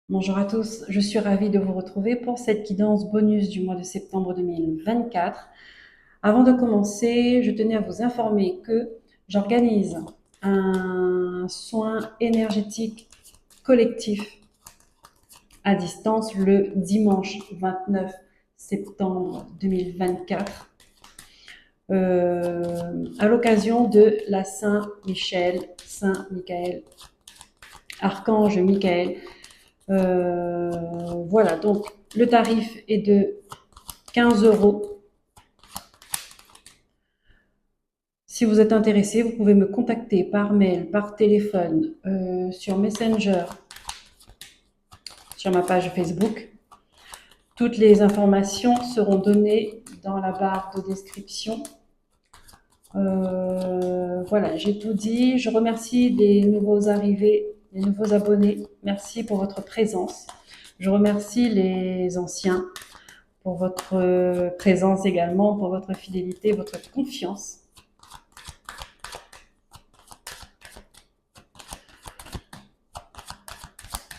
Bonjour à tous, je suis ravie de vous retrouver pour cette guidance bonus du mois de septembre 2024. Avant de commencer, je tenais à vous informer que j'organise un soin énergétique collectif à distance le dimanche 29 septembre 2024 à l'occasion de la Saint-Michel, Saint-Michael, Archange Michael. Voilà, donc le tarif est de 15 €. Si vous êtes intéressé, vous pouvez me contacter par mail, par téléphone, sur Messenger, sur ma page Facebook. Toutes les informations seront données dans la barre de description. Voilà, j'ai tout dit. Je remercie les nouveaux arrivés, les nouveaux abonnés. Merci pour votre présence. Je remercie les anciens pour votre présence également, pour votre fidélité, votre confiance.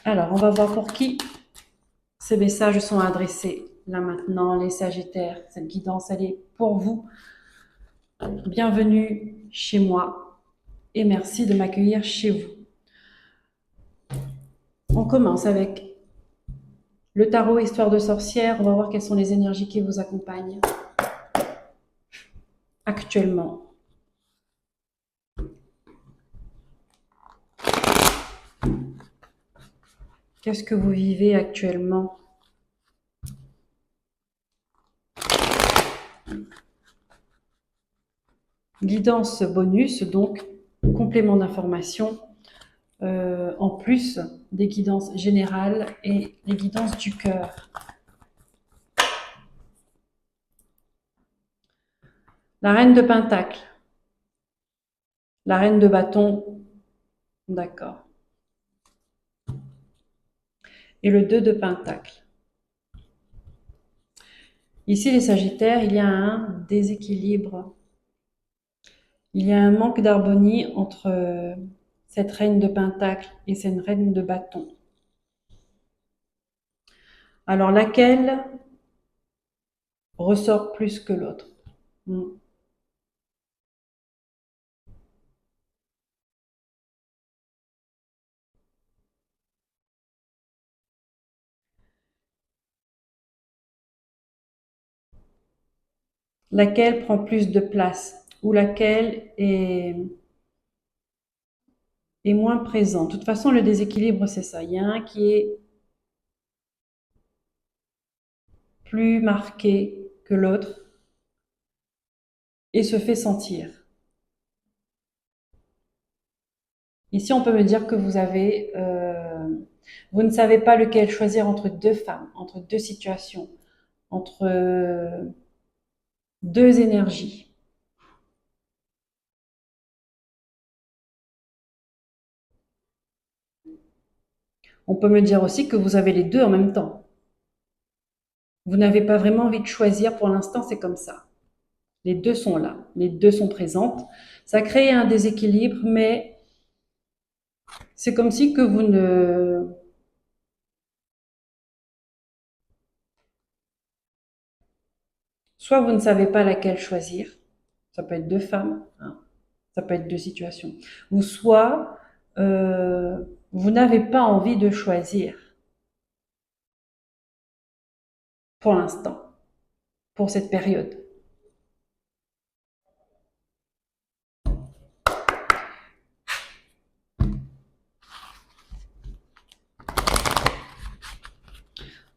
Alors, on va voir pour qui ces messages sont adressés. Là maintenant, les Sagittaires, cette guidance, elle est pour vous. Bienvenue chez moi et merci de m'accueillir chez vous. On commence avec le tarot Histoire de sorcière. On va voir quelles sont les énergies qui vous accompagnent actuellement. Qu'est-ce que vous vivez actuellement? Guidance bonus, donc complément d'information, en plus des guidances générales et les guidances du cœur. La reine de Pentacle, la reine de bâton, d'accord. Et le 2 de Pentacle. Ici, les Sagittaires, il y a un déséquilibre. Il y a un manque d'harmonie entre cette reine de Pentacle et cette reine de bâton. Alors, laquelle ressort plus que l'autre? Laquelle prend plus de place ou laquelle est moins présente? De toute façon, le déséquilibre, c'est ça. Il y a un qui est plus marqué que l'autre et se fait sentir. Ici, on peut me dire que vous ne savez pas lequel choisir entre deux femmes, entre deux situations, entre deux énergies. On peut me dire aussi que vous avez les deux en même temps. Vous n'avez pas vraiment envie de choisir pour l'instant, c'est comme ça. Les deux sont là, les deux sont présentes. Ça crée un déséquilibre, mais c'est comme si que vous ne... Soit vous ne savez pas laquelle choisir, ça peut être deux femmes, hein, ça peut être deux situations, ou soit vous n'avez pas envie de choisir pour l'instant, pour cette période.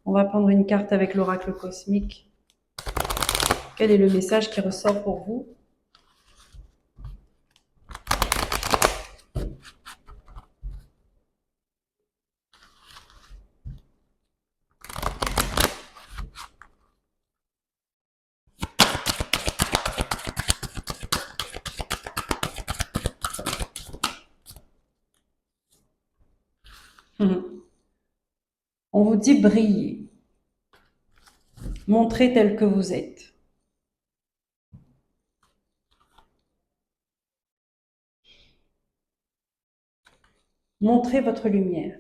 On va prendre une carte avec l'oracle cosmique. Quel est le message qui ressort pour vous? On vous dit briller, montrez tel que vous êtes. Montrez votre lumière.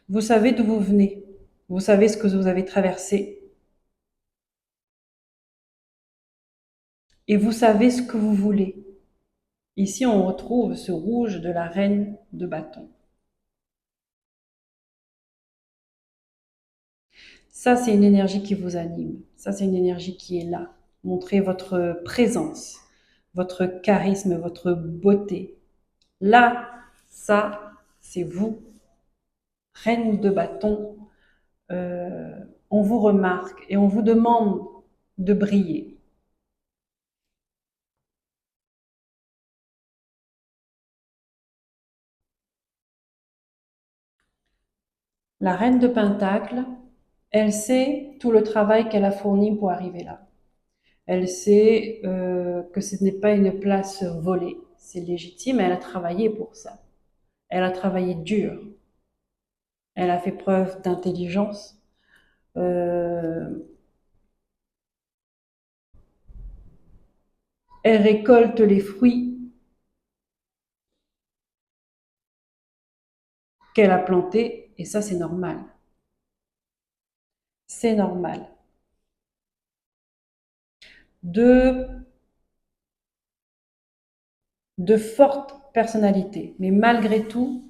Vous savez d'où vous venez. Vous savez ce que vous avez traversé. Et vous savez ce que vous voulez. Ici, on retrouve ce rouge de la reine de bâton. Ça, c'est une énergie qui vous anime. Ça, c'est une énergie qui est là. Montrez votre présence, votre charisme, votre beauté. Là, ça, c'est vous, reine de bâton. Euh, on vous remarque et on vous demande de briller. La reine de Pentacle, elle sait tout le travail qu'elle a fourni pour arriver là. Elle sait que ce n'est pas une place volée, c'est légitime, elle a travaillé pour ça. Elle a travaillé dur, elle a fait preuve d'intelligence. Euh, Elle récolte les fruits qu'elle a plantés et ça c'est normal. C'est normal. De, de fortes personnalités, mais malgré tout,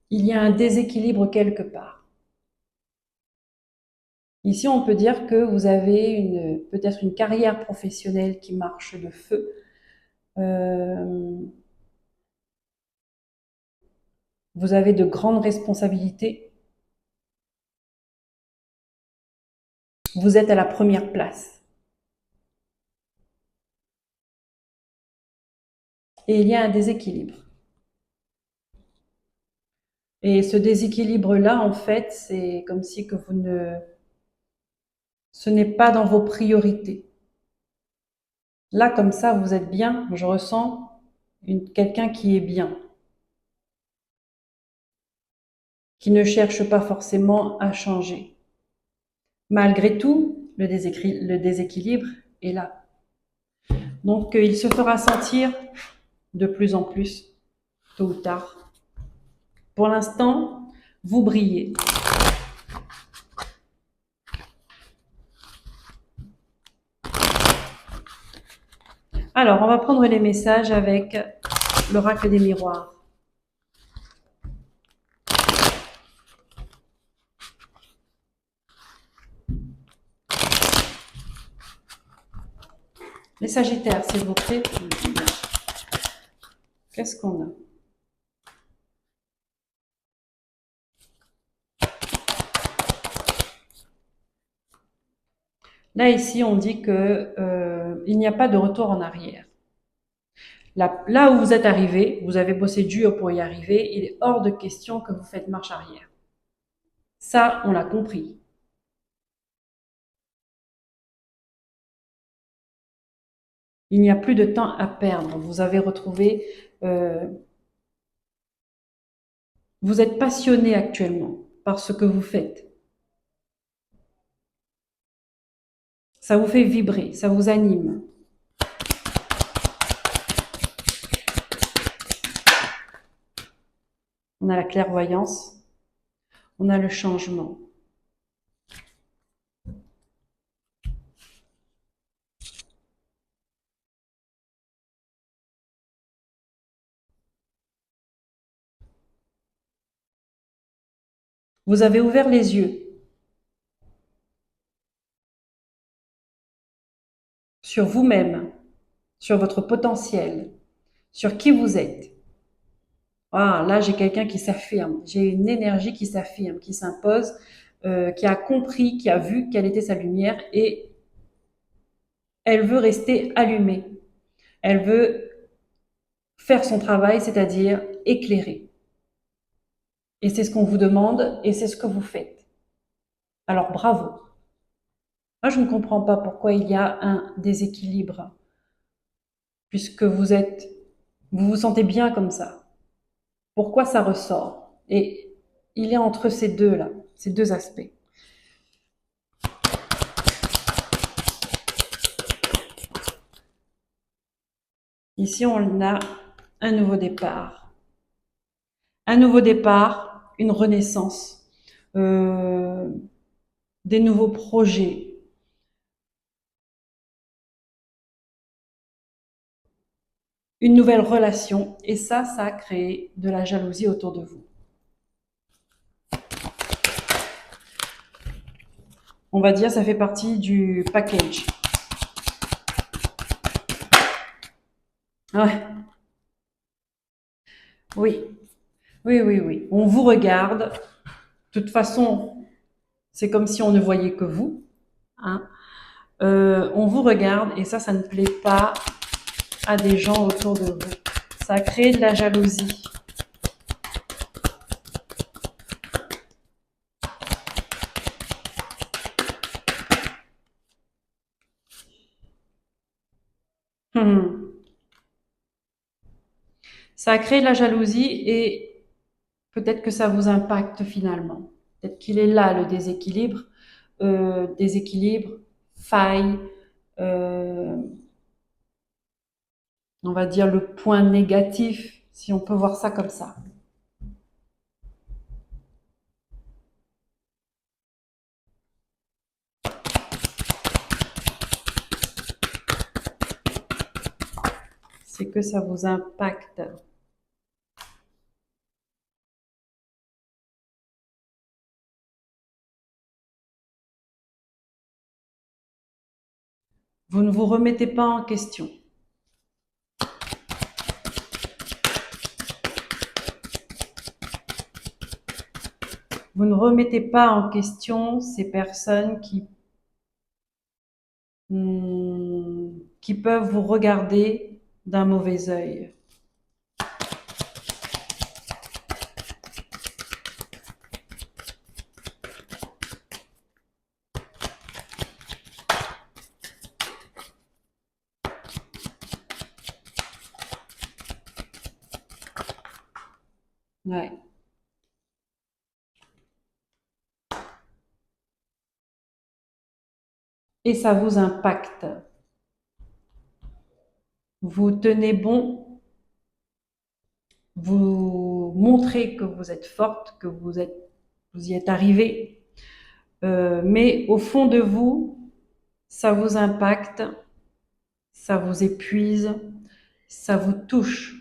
il y a un déséquilibre quelque part. Ici, on peut dire que vous avez peut-être une carrière professionnelle qui marche de feu. Euh, vous avez de grandes responsabilités. Vous êtes à la première place. Et il y a un déséquilibre. Et ce déséquilibre-là, en fait, c'est comme si que ce n'est pas dans vos priorités. Là, comme ça, vous êtes bien. Je ressens quelqu'un qui est bien, qui ne cherche pas forcément à changer. Malgré tout, le déséquilibre est là. Donc, il se fera sentir de plus en plus, tôt ou tard. Pour l'instant, vous brillez. Alors, on va prendre les messages avec l'oracle des miroirs. Les Sagittaires, s'il vous plaît. Qu'est-ce qu'on a? Là, ici, on dit que il n'y a pas de retour en arrière. Là où vous êtes arrivé, vous avez bossé dur pour y arriver, il est hors de question que vous faites marche arrière. Ça, on l'a compris. Il n'y a plus de temps à perdre. Vous avez retrouvé... vous êtes passionné actuellement par ce que vous faites. Ça vous fait vibrer, ça vous anime. On a la clairvoyance, on a le changement. Vous avez ouvert les yeux sur vous-même, sur votre potentiel, sur qui vous êtes. Ah, là, j'ai quelqu'un qui s'affirme, j'ai une énergie qui s'affirme, qui s'impose, qui a compris, qui a vu quelle était sa lumière et elle veut rester allumée. Elle veut faire son travail, c'est-à-dire éclairer. Et c'est ce qu'on vous demande et c'est ce que vous faites. Alors bravo. Moi, je ne comprends pas pourquoi il y a un déséquilibre, puisque vous vous sentez bien comme ça. Pourquoi ça ressort? Et il est entre ces deux-là, ces deux aspects. Ici, on a un nouveau départ. Un nouveau départ, une renaissance. euh, des nouveaux projets, une nouvelle relation, et ça a créé de la jalousie autour de vous. On va dire, ça fait partie du package. Ouais, oui, oui. On vous regarde. De toute façon, c'est comme si on ne voyait que vous, hein. On vous regarde et ça ne plaît pas à des gens autour de vous. Ça crée de la jalousie. Hmm. Ça crée de la jalousie et peut-être que ça vous impacte finalement. Peut-être qu'il est là le déséquilibre, déséquilibre, faille, euh, on va dire le point négatif, si on peut voir ça comme ça. C'est que ça vous impacte. Vous ne vous remettez pas en question. Vous ne remettez pas en question ces personnes qui peuvent vous regarder d'un mauvais œil. Ouais. Et ça vous impacte. Vous tenez bon, vous montrez que vous êtes forte, que vous y êtes arrivé, mais au fond de vous, ça vous impacte, ça vous épuise, ça vous touche.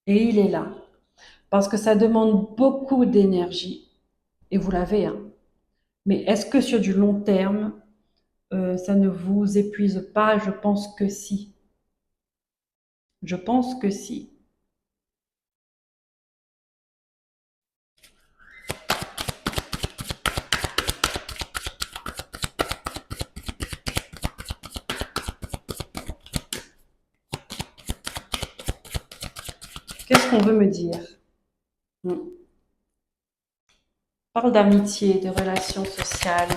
Et il est là. Parce que ça demande beaucoup d'énergie. Et vous l'avez, hein. Mais est-ce que sur du long terme, ça ne vous épuise pas? Je pense que si. Je pense que si. Qu'est-ce qu'on veut me dire? On parle d'amitié, de relations sociales.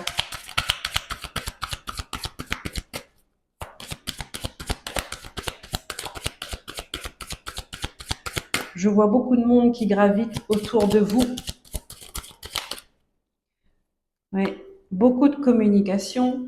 Je vois beaucoup de monde qui gravite autour de vous. Ouais. Beaucoup de communication.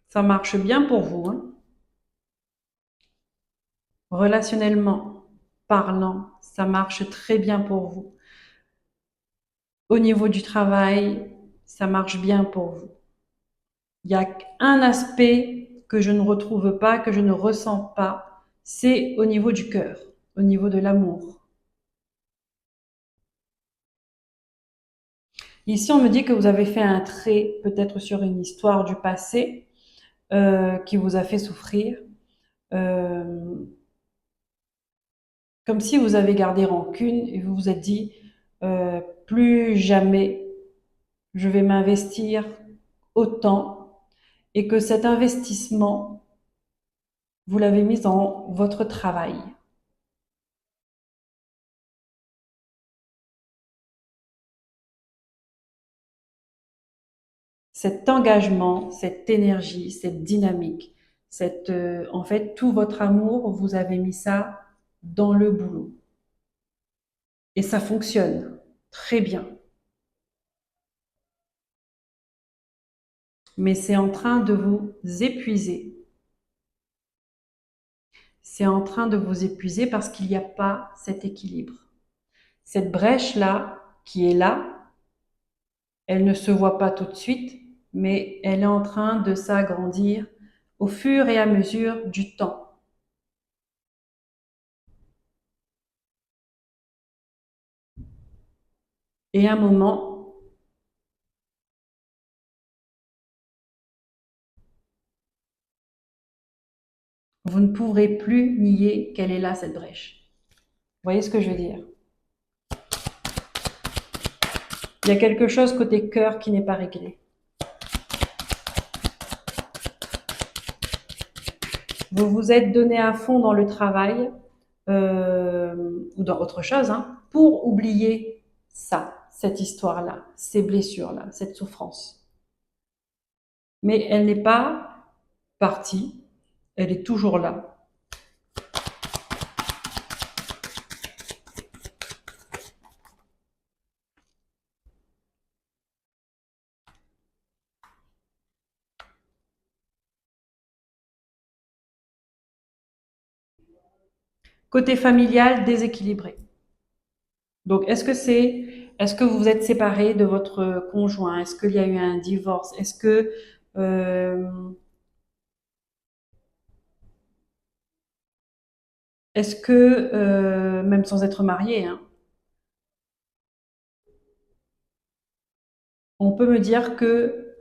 Ça marche bien pour vous, hein. Relationnellement parlant, ça marche très bien pour vous. Au niveau du travail, ça marche bien pour vous. Il y a un aspect que je ne retrouve pas, que je ne ressens pas, c'est au niveau du cœur, au niveau de l'amour. Ici, on me dit que vous avez fait un trait, peut-être sur une histoire du passé, qui vous a fait souffrir, euh, comme si vous avez gardé rancune et vous vous êtes dit, plus jamais je vais m'investir autant, et que cet investissement, vous l'avez mis dans votre travail. Cet engagement, cette énergie, cette dynamique, En fait, tout votre amour, vous avez mis ça dans le boulot. Et ça fonctionne très bien. Mais c'est en train de vous épuiser. C'est en train de vous épuiser parce qu'il n'y a pas cet équilibre. Cette brèche-là, qui est là, elle ne se voit pas tout de suite, mais elle est en train de s'agrandir au fur et à mesure du temps. Et à un moment, vous ne pourrez plus nier qu'elle est là, cette brèche. Vous voyez ce que je veux dire? Il y a quelque chose côté cœur qui n'est pas réglé. Vous vous êtes donné à fond dans le travail ou dans autre chose hein, pour oublier ça, cette histoire-là, ces blessures-là, cette souffrance. Mais elle n'est pas partie, elle est toujours là. Côté familial, déséquilibré. Donc, est-ce que vous vous êtes séparé de votre conjoint? Est-ce qu'il y a eu un divorce? Euh, même sans être marié, hein, on peut me dire que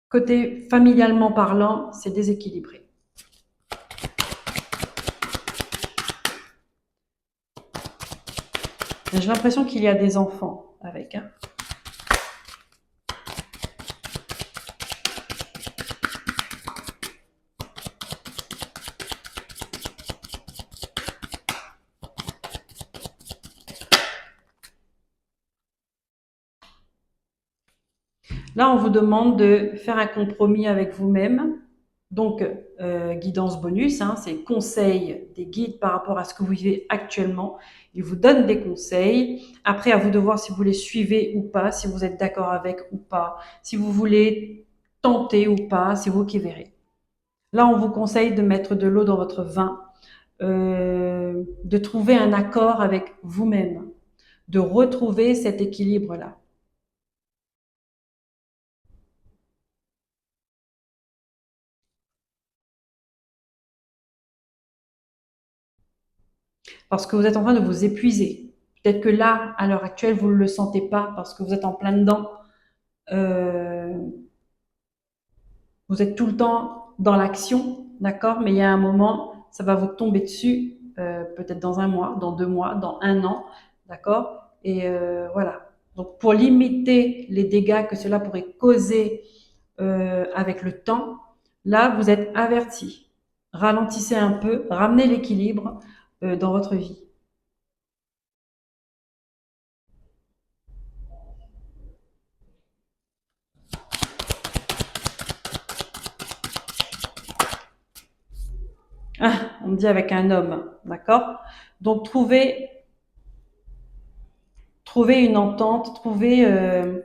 côté familialement parlant, c'est déséquilibré. J'ai l'impression qu'il y a des enfants avec, hein. Là, on vous demande de faire un compromis avec vous-même. Donc, guidance bonus, hein, c'est conseils des guides par rapport à ce que vous vivez actuellement. Ils vous donnent des conseils. Après, à vous de voir si vous les suivez ou pas, si vous êtes d'accord avec ou pas, si vous voulez tenter ou pas, c'est vous qui verrez. Là, on vous conseille de mettre de l'eau dans votre vin, de trouver un accord avec vous-même, de retrouver cet équilibre-là. Parce que vous êtes en train de vous épuiser. Peut-être que là, à l'heure actuelle, vous ne le sentez pas parce que vous êtes en plein dedans. Euh, vous êtes tout le temps dans l'action, d'accord? Mais il y a un moment, ça va vous tomber dessus, peut-être dans un mois, dans 2 mois, dans un an, d'accord? Et voilà. Donc, pour limiter les dégâts que cela pourrait causer avec le temps, là, vous êtes averti. Ralentissez un peu, ramenez l'équilibre dans votre vie. Ah, on me dit avec un homme, d'accord? Donc trouver une entente, trouver euh,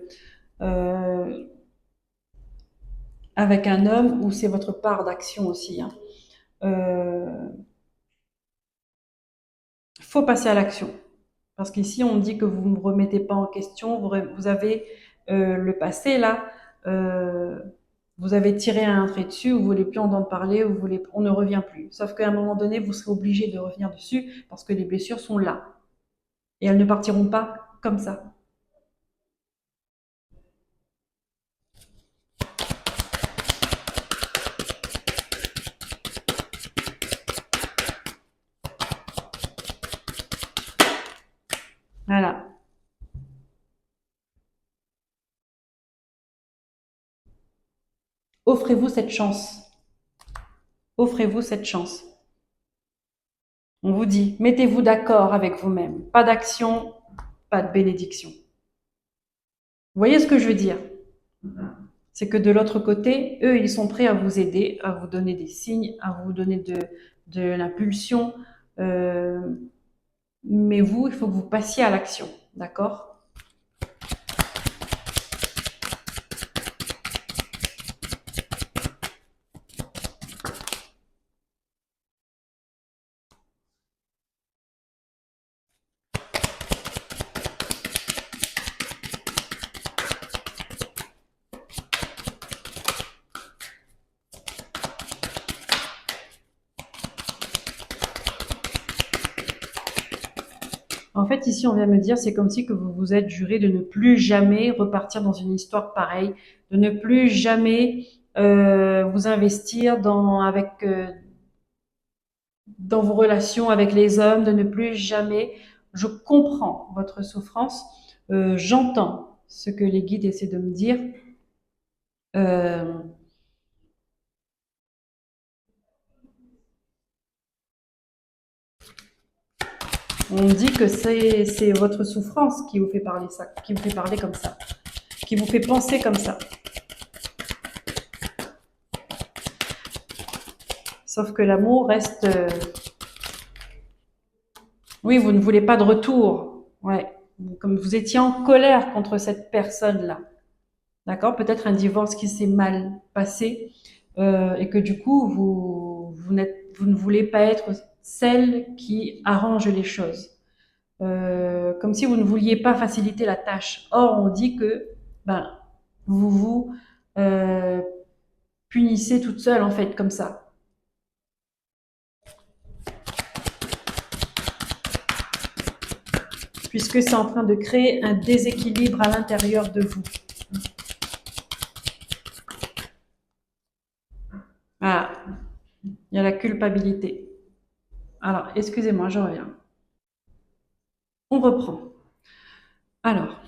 avec un homme où c'est votre part d'action aussi, hein. Euh, faut passer à l'action. Parce qu'ici, on me dit que vous ne me remettez pas en question, vous avez le passé là, euh, vous avez tiré un trait dessus, vous ne voulez plus entendre parler, on ne revient plus. Sauf qu'à un moment donné, vous serez obligé de revenir dessus parce que les blessures sont là. Et elles ne partiront pas comme ça. Voilà. Offrez-vous cette chance. Offrez-vous cette chance. On vous dit, mettez-vous d'accord avec vous-même. Pas d'action, pas de bénédiction. Vous voyez ce que je veux dire? C'est que de l'autre côté, eux, ils sont prêts à vous aider, à vous donner des signes, à vous donner de l'impulsion. Euh, mais vous, il faut que vous passiez à l'action, d'accord? En fait, ici, on vient me dire, c'est comme si que vous vous êtes juré de ne plus jamais repartir dans une histoire pareille, de ne plus jamais vous investir dans vos relations avec les hommes, de ne plus jamais. Je comprends votre souffrance, j'entends ce que les guides essaient de me dire. Euh, on dit que c'est votre souffrance qui vous fait parler ça, qui vous fait parler comme ça, qui vous fait penser comme ça. Sauf que l'amour reste. Oui, vous ne voulez pas de retour. Ouais. Comme vous étiez en colère contre cette personne-là. D'accord? Peut-être un divorce qui s'est mal passé et que du coup, vous ne voulez pas être celle qui arrange les choses. Comme si vous ne vouliez pas faciliter la tâche. Or, on dit que ben, vous vous euh, punissez toute seule, en fait, comme ça. Puisque c'est en train de créer un déséquilibre à l'intérieur de vous. Ah, il y a la culpabilité. Alors, excusez-moi, je reviens. On reprend. Alors,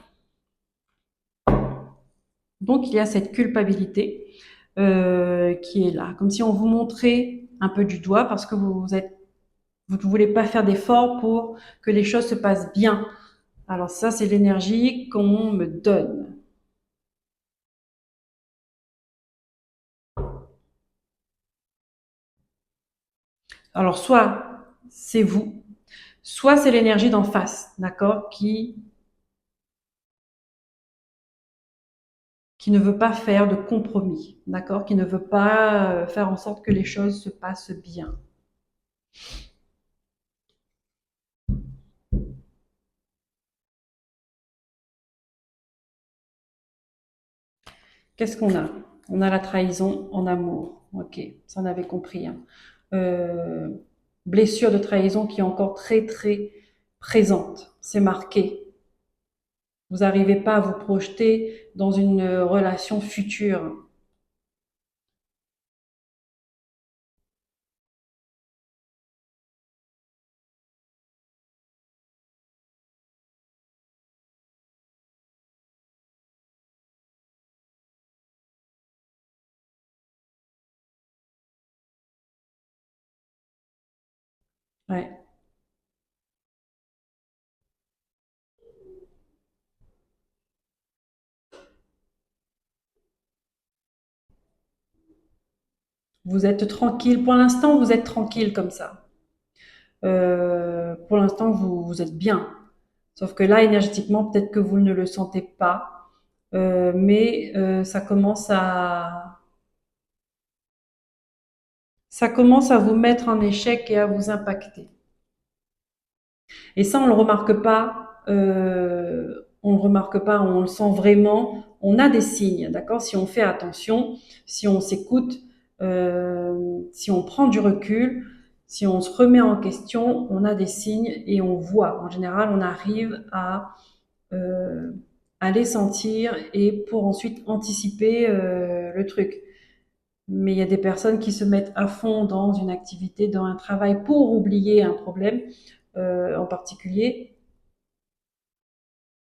donc il y a cette culpabilité qui est là, comme si on vous montrait un peu du doigt parce que vous ne voulez pas faire d'efforts pour que les choses se passent bien. Alors ça, c'est l'énergie qu'on me donne. Alors soit c'est vous, soit c'est l'énergie d'en face, d'accord, qui ne veut pas faire de compromis, d'accord, qui ne veut pas faire en sorte que les choses se passent bien. Qu'est-ce qu'on a? On a la trahison en amour. Ok, ça on avait compris, hein. Euh, Blessure de trahison qui est encore très très présente. C'est marqué. Vous n'arrivez pas à vous projeter dans une relation future. Ouais. Vous êtes tranquille. Pour l'instant, vous êtes tranquille comme ça. Pour l'instant, vous êtes bien. Sauf que là, énergétiquement, peut-être que vous ne le sentez pas. Mais ça commence à vous mettre en échec et à vous impacter. Et ça, on le remarque pas. On le remarque pas, on le sent vraiment. On a des signes, d'accord? Si on fait attention, si on s'écoute, si on prend du recul, si on se remet en question, on a des signes et on voit. En général, on arrive euh, à les sentir et pour ensuite anticiper le truc. Mais il y a des personnes qui se mettent à fond dans une activité, dans un travail pour oublier un problème en particulier.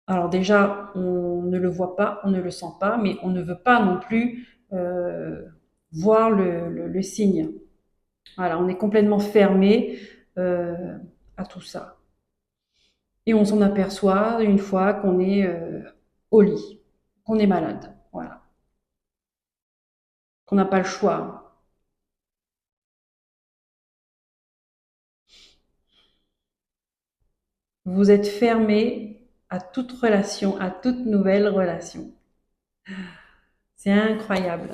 Alors déjà, on ne le voit pas, on ne le sent pas, mais on ne veut pas non plus voir le signe. Voilà, on est complètement fermé euh, à tout ça. Et on s'en aperçoit une fois qu'on est au lit, qu'on est malade. Voilà. qu'on n'a pas le choix. Vous êtes fermé à toute relation, à toute nouvelle relation. C'est incroyable.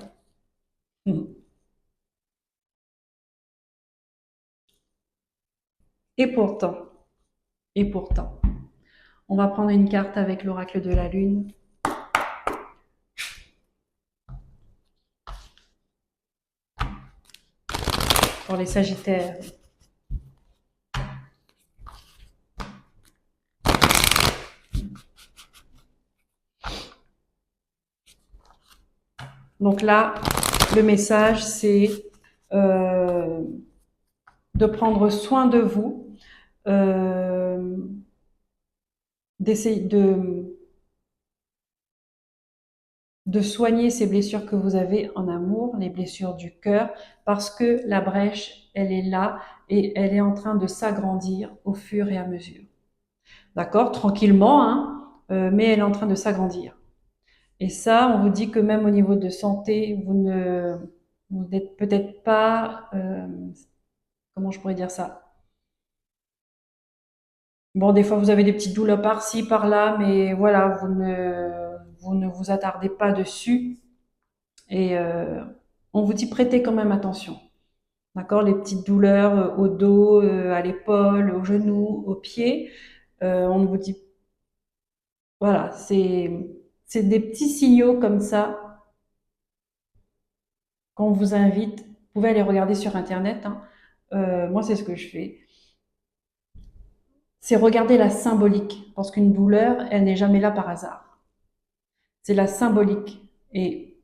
Et pourtant, et pourtant, on va prendre une carte avec l'oracle de la lune pour les Sagittaires. Donc là, le message, c'est euh, de prendre soin de vous, euh, d'essayer de soigner ces blessures que vous avez en amour, les blessures du cœur, parce que la brèche, elle est là et elle est en train de s'agrandir au fur et à mesure. D'accord? Tranquillement, hein, mais elle est en train de s'agrandir. Et ça, on vous dit que même au niveau de santé, vous n'êtes peut-être pas, comment je pourrais dire ça? Bon, des fois, vous avez des petites douleurs par-ci, par-là, mais voilà, vous ne vous attardez pas dessus. Et on vous dit prêtez quand même attention. D'accord? Les petites douleurs au dos, à l'épaule, au genou, au pied. On vous dit, voilà, c'est des petits signaux comme ça qu'on vous invite. Vous pouvez aller regarder sur Internet, hein. Moi, c'est ce que je fais. C'est regarder la symbolique. Parce qu'une douleur, elle n'est jamais là par hasard. C'est la symbolique. Et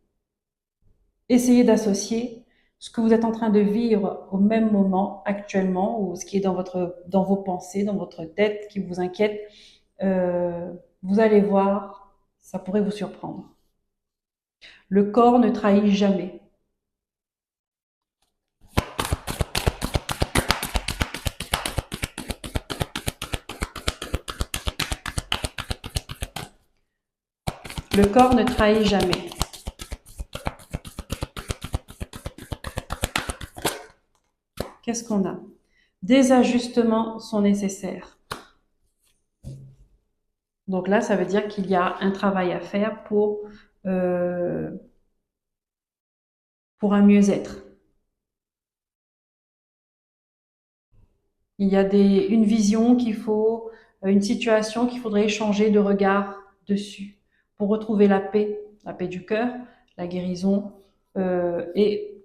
essayez d'associer ce que vous êtes en train de vivre au même moment actuellement ou ce qui est dans vos pensées, dans votre tête qui vous inquiète. Vous allez voir, ça pourrait vous surprendre. Le corps ne trahit jamais. Le corps ne trahit jamais. Qu'est-ce qu'on a? Des ajustements sont nécessaires. Donc là, ça veut dire qu'il y a un travail à faire euh, pour un mieux-être. Il y a une vision qu'il faut, une situation qu'il faudrait changer de regard dessus pour retrouver la paix du cœur, la guérison, et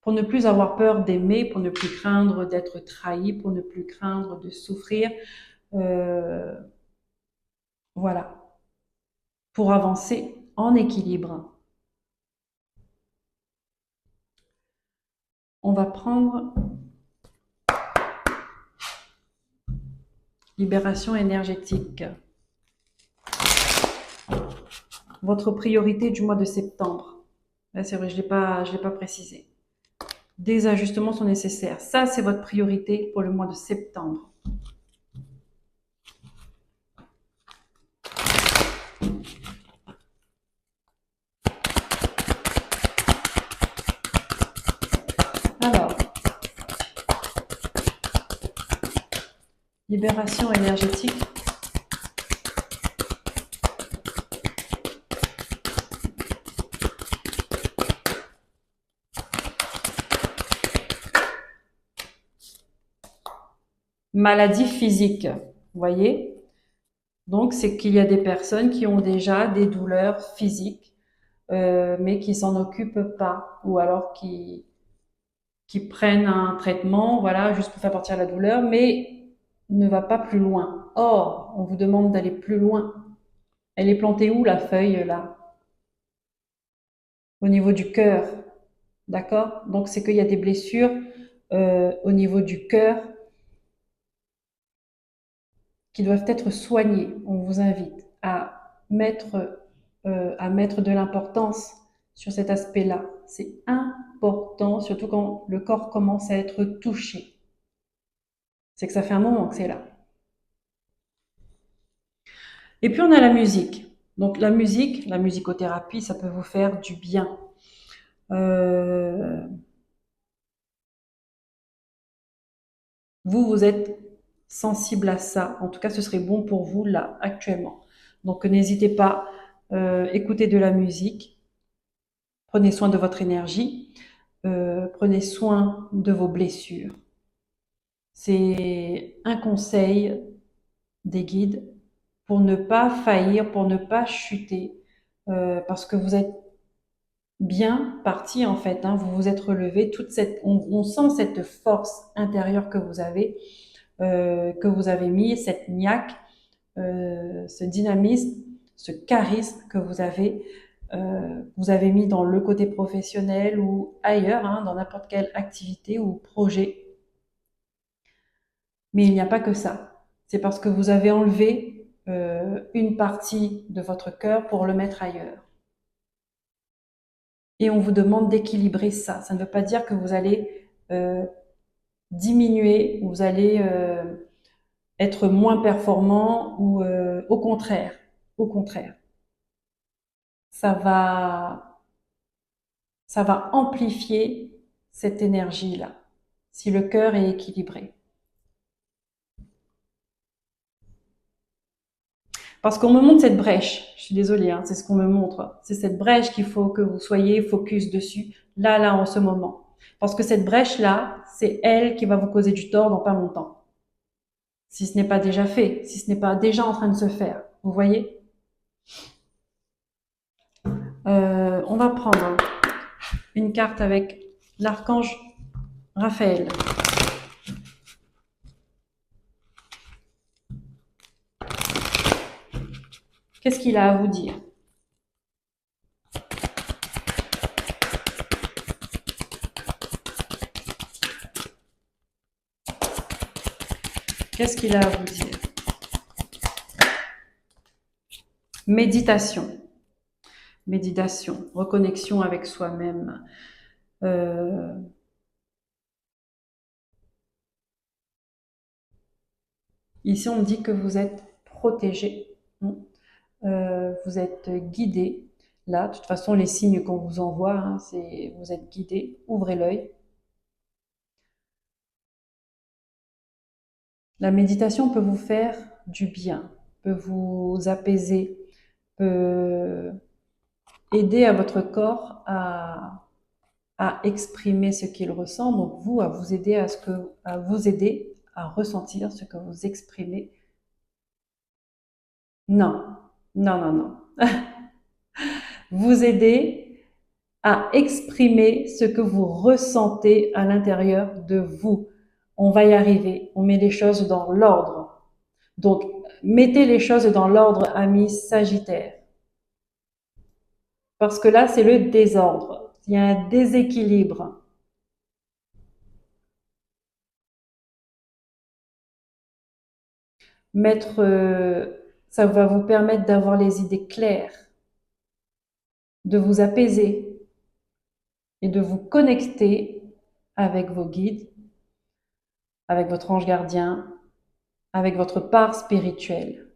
pour ne plus avoir peur d'aimer, pour ne plus craindre d'être trahi, pour ne plus craindre de souffrir. euh, voilà, pour avancer en équilibre. On va prendre libération énergétique. Votre priorité du mois de septembre. Là, c'est vrai, je l'ai pas précisé. Des ajustements sont nécessaires. Ça, c'est votre priorité pour le mois de septembre. Alors, libération énergétique. Maladie physique. Vous voyez? Donc, c'est qu'il y a des personnes qui ont déjà des douleurs physiques, mais qui s'en occupent pas, ou alors qui prennent un traitement, voilà, juste pour faire partir la douleur, mais ne va pas plus loin. Or, on vous demande d'aller plus loin. Elle est plantée où la feuille là? Au niveau du cœur, d'accord? Donc c'est qu'il y a des blessures au niveau du cœur qui doivent être soignées. On vous invite à mettre de l'importance sur cet aspect-là. C'est important, surtout quand le corps commence à être touché. C'est que ça fait un moment que c'est là. Et puis on a la musique. Donc la musique, la musicothérapie, ça peut vous faire du bien. Euh, vous êtes sensible à ça. En tout cas, ce serait bon pour vous là, actuellement. Donc, n'hésitez pas, écoutez de la musique, prenez soin de votre énergie, prenez soin de vos blessures. C'est un conseil des guides pour ne pas faillir, pour ne pas chuter, parce que vous êtes bien parti en fait, hein, vous vous êtes relevé, on sent cette force intérieure que vous avez mis, cette niaque, ce dynamisme, ce charisme que vous avez mis dans le côté professionnel ou ailleurs, hein, dans n'importe quelle activité ou projet. Mais il n'y a pas que ça. C'est parce que vous avez enlevé une partie de votre cœur pour le mettre ailleurs. Et on vous demande d'équilibrer ça. Ça ne veut pas dire que vous allez diminuer, vous allez être moins performant ou au contraire, ça va, ça va amplifier cette énergie-là si le cœur est équilibré. Parce qu'on me montre cette brèche, je suis désolée, hein, c'est ce qu'on me montre. C'est cette brèche qu'il faut que vous soyez focus dessus, là, en ce moment. Parce que cette brèche-là, c'est elle qui va vous causer du tort dans pas longtemps. Si ce n'est pas déjà fait, si ce n'est pas déjà en train de se faire. Vous voyez? On va prendre une carte avec l'archange Raphaël. Qu'est-ce qu'il a à vous dire? Qu'est-ce qu'il a à vous dire? Méditation. Méditation, reconnexion avec soi-même. Euh, Ici, on me dit que vous êtes protégé, vous êtes guidé. Là, de toute façon, les signes qu'on vous envoie, hein, c'est vous êtes guidé. Ouvrez l'œil. La méditation peut vous faire du bien, peut vous apaiser, peut aider à votre corps à exprimer ce qu'il ressent. Donc vous, à vous aider à ressentir ce que vous exprimez. Non, non, non, non. Vous aider à exprimer ce que vous ressentez à l'intérieur de vous. On va y arriver. On met les choses dans l'ordre. Donc, mettez les choses dans l'ordre, amis Sagittaire. Parce que là, c'est le désordre. Il y a un déséquilibre. Mettre, ça va vous permettre d'avoir les idées claires, de vous apaiser et de vous connecter avec vos guides, avec votre ange gardien, avec votre part spirituelle,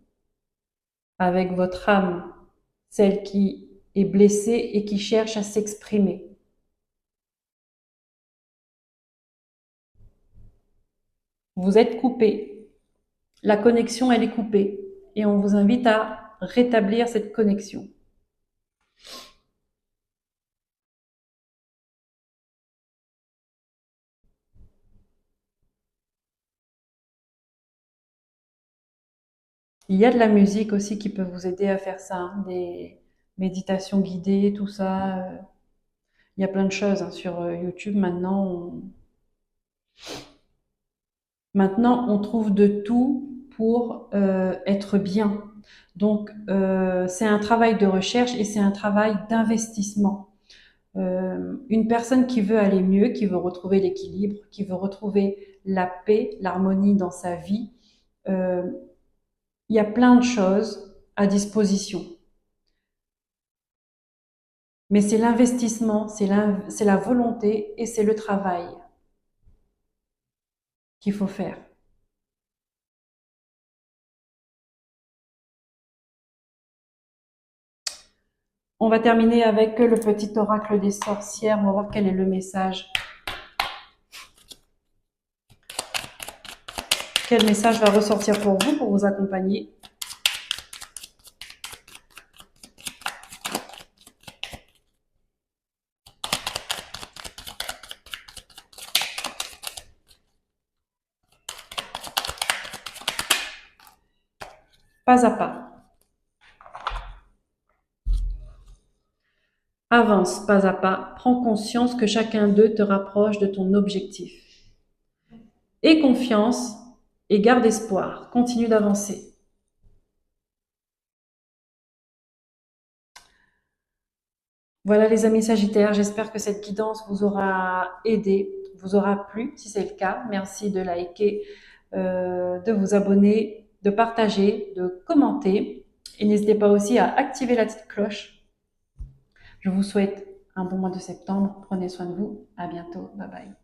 avec votre âme, celle qui est blessée et qui cherche à s'exprimer. Vous êtes coupé. La connexion, elle est coupée. Et on vous invite à rétablir cette connexion. Il y a de la musique aussi qui peut vous aider à faire ça, hein, des méditations guidées, tout ça. Il y a plein de choses hein, sur YouTube maintenant. Maintenant, on trouve de tout pour être bien. Donc, c'est un travail de recherche et c'est un travail d'investissement. Une personne qui veut aller mieux, qui veut retrouver l'équilibre, qui veut retrouver la paix, l'harmonie dans sa vie, euh, il y a plein de choses à disposition. Mais c'est l'investissement, c'est la volonté et c'est le travail qu'il faut faire. On va terminer avec le petit oracle des sorcières. On va voir quel est le message. Quel message va ressortir pour vous, pour vous accompagner? Pas à pas. Avance pas à pas. Prends conscience que chacun d'eux te rapproche de ton objectif. Aie confiance et garde espoir. Continue d'avancer. Voilà les amis Sagittaires, j'espère que cette guidance vous aura aidé, vous aura plu. Si c'est le cas, merci de liker, de vous abonner, de partager, de commenter. Et n'hésitez pas aussi à activer la petite cloche. Je vous souhaite un bon mois de septembre. Prenez soin de vous. À bientôt. Bye bye.